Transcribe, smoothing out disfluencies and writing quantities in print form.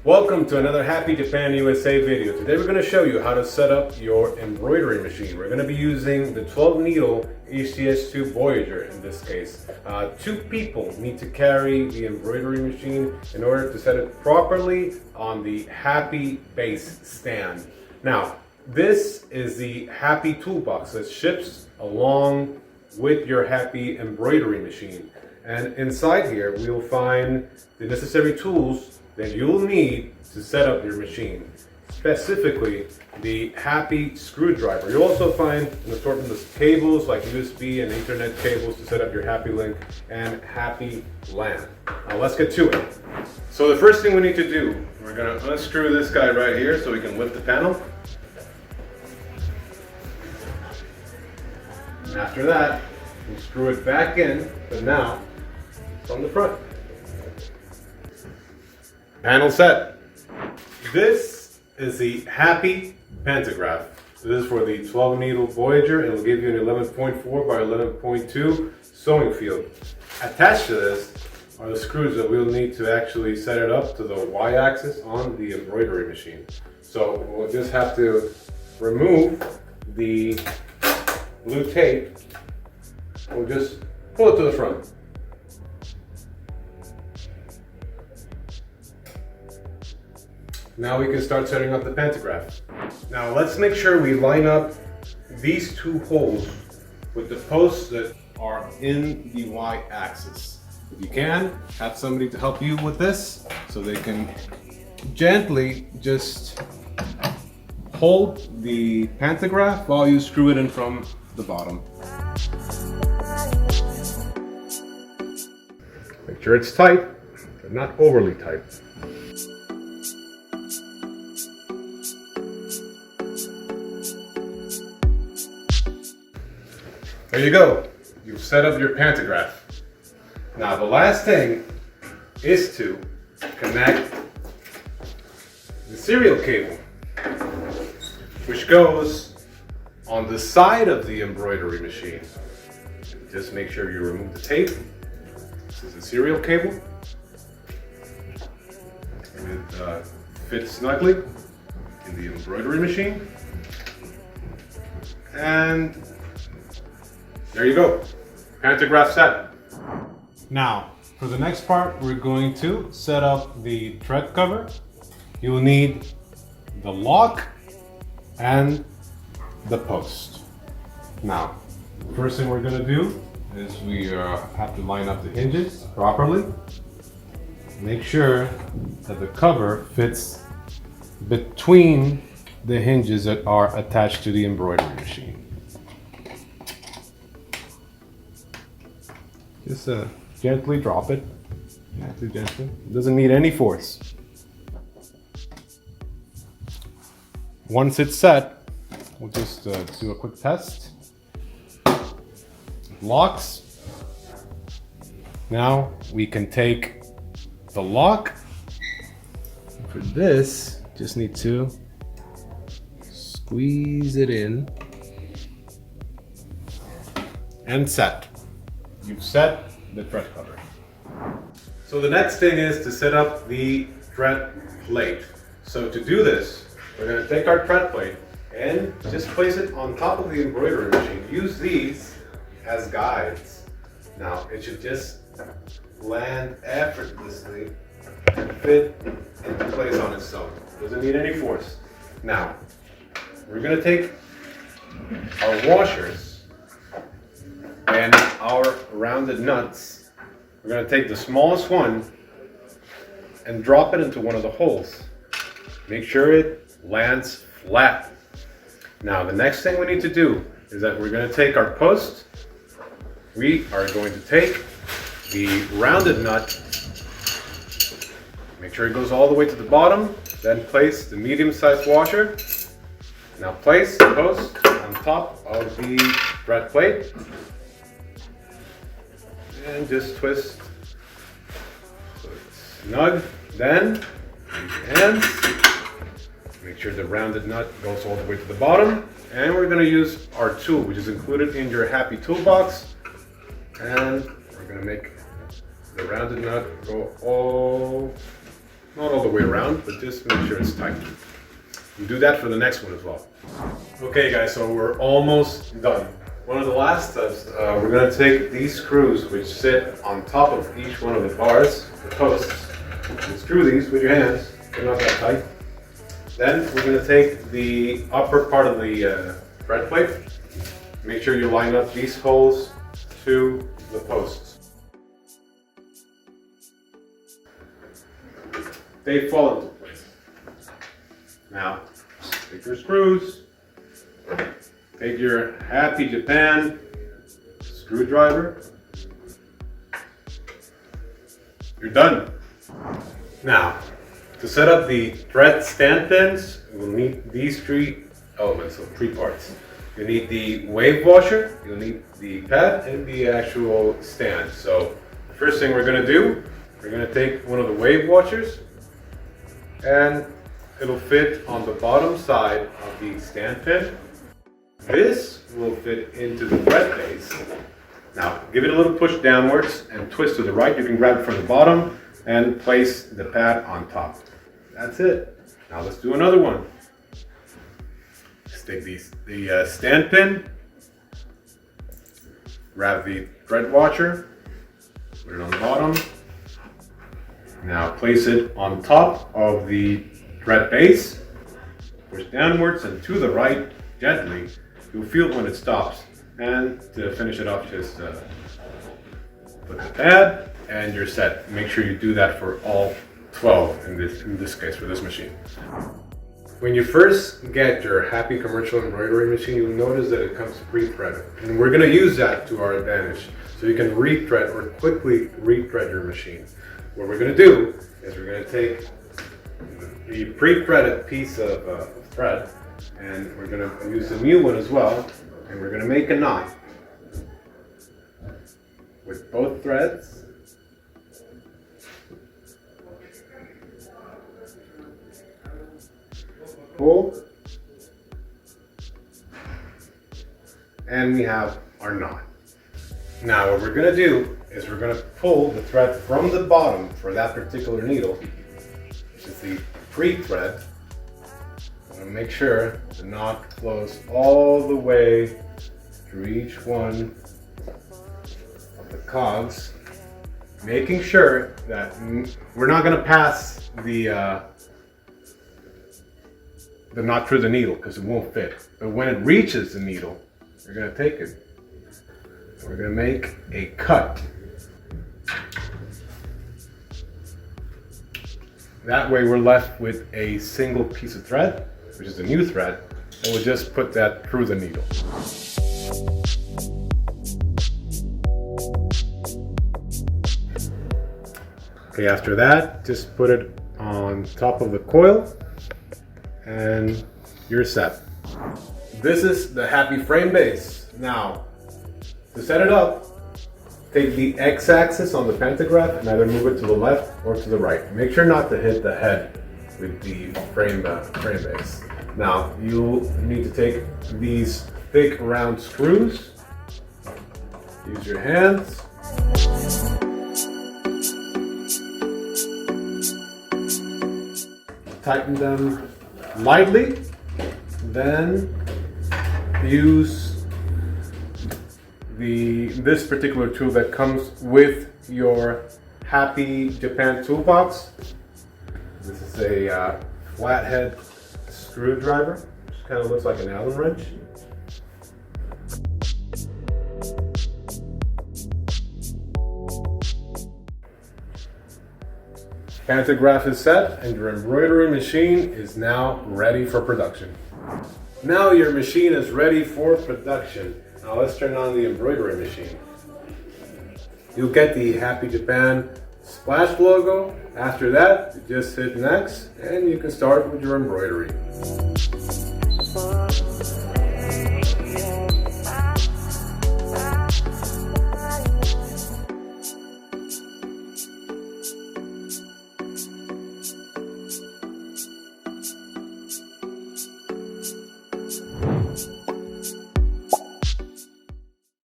Welcome to another Happy Japan USA video. Today we're going to show you how to set up your embroidery machine. We're going to be using the 12 needle HCS2 Voyager in this case. Two people need to carry the embroidery machine in order to set it properly on the Happy base stand. Now, this is the Happy toolbox that ships along with your Happy embroidery machine. And inside here, we will find the necessary tools that you'll need to set up your machine. Specifically, the Happy screwdriver. You'll also find an assortment of cables like USB and Ethernet cables to set up your Happy Link and Happy LAN. Now let's get to it. So the first thing we need to do, we're going to unscrew this guy right here so we can lift the panel. And after that, we'll screw it back in, but now from the front. Panel set. This is the Happy Pantograph. This is for the 12 needle Voyager. It will give you an 11.4 by 11.2 sewing field. Attached to this are the screws that we'll need to actually set it up to the Y-axis on the embroidery machine. So we'll just have to remove the blue tape. We'll just pull it to the front. Now we can start setting up the pantograph. Now let's make sure we line up these two holes with the posts that are in the Y-axis. If you can, have somebody to help you with this so they can gently just hold the pantograph while you screw it in from the bottom. Make sure it's tight, but not overly tight. There you go. You've set up your pantograph. Now the last thing is to connect the serial cable, which goes on the side of the embroidery machine. Just make sure you remove the tape. This is the serial cable. It fits snugly in the embroidery machine. And there you go, pantograph set. Now, for the next part, we're going to set up the thread cover. You will need the lock and the post. Now, first thing we're gonna do is we have to line up the hinges properly. Make sure that the cover fits between the hinges that are attached to the embroidery machine. Just gently drop it. Gently. It doesn't need any force. Once it's set, we'll just do a quick test. It locks. Now we can take the lock. For this, just need to squeeze it in and set. You've set the thread cover. So the next thing is to set up the thread plate. So to do this, we're going to take our thread plate and just place it on top of the embroidery machine. Use these as guides. Now it should just land effortlessly and fit into place on its own. Doesn't need any force. Now, we're going to take our washers and our rounded nuts. We're going to take the smallest one and drop it into one of the holes. Make sure it lands flat. Now the next thing we need to do is that we're going to take our post. We are going to take the rounded nut, make sure it goes all the way to the bottom, then place the medium-sized washer. Now place the post on top of the thread plate. And just twist so it's snug. Then use your hands. Make sure the rounded nut goes all the way to the bottom. And we're going to use our tool, which is included in your Happy toolbox. And we're going to make the rounded nut go all Not all the way around, but just make sure it's tight. And do that for the next one as well. Okay guys, so we're almost done. One of the last steps, we're going to take these screws which sit on top of each one of the bars, the posts, and screw these with your hands. They're not that tight. Then we're going to take the upper part of the thread plate. Make sure you line up these holes to the posts. They fall into place. Now, take your screws, take your HappyJapan screwdriver. You're done. Now, to set up the thread stand pins, we'll need these three elements, so three parts. You need the wave washer, you'll need the pad, and the actual stand. So the first thing we're going to do, we're going to take one of the wave washers, and it'll fit on the bottom side of the stand pin. This will fit into the thread base. Now give it a little push downwards and twist to the right. You can grab it from the bottom and place the pad on top. That's it. Now let's do another one. Stick the stand pin, grab the thread washer, put it on the bottom. Now place it on top of the thread base, push downwards and to the right gently. You'll feel it when it stops. And to finish it off, just put the pad and you're set. Make sure you do that for all 12 in this case for this machine. When you first get your Happy commercial embroidery machine, you'll notice that it comes pre-threaded. And we're going to use that to our advantage. So you can rethread or quickly rethread your machine. What we're going to do is we're going to take the pre-threaded piece of thread, and we're going to use the new one as well, and we're going to make a knot with both threads. Pull, and we have our knot. Now what we're going to do is we're going to pull the thread from the bottom for that particular needle, which is the pre-thread. I'm going to make sure the knot flows all the way through each one of the cogs, making sure that we're not going to pass the knot through the needle because it won't fit. But when it reaches the needle, we're going to take it. We're going to make a cut. That way we're left with a single piece of thread, which is a new thread, and we'll just put that through the needle. Okay, after that, just put it on top of the coil and you're set. This is the Happy frame base. Now, to set it up, take the x-axis on the pantograph and either move it to the left or to the right. Make sure not to hit the head with the frame base. Now, you'll need to take these thick round screws, use your hands, tighten them lightly, then use this particular tool that comes with your HappyJapan toolbox. This is a flathead screwdriver, which kind of looks like an Allen wrench. Pantograph is set and your embroidery machine is now ready for production. Now your machine is ready for production. Now let's turn on the embroidery machine. You'll get the HappyJapan splash logo. After that, you just hit next and you can start with your embroidery.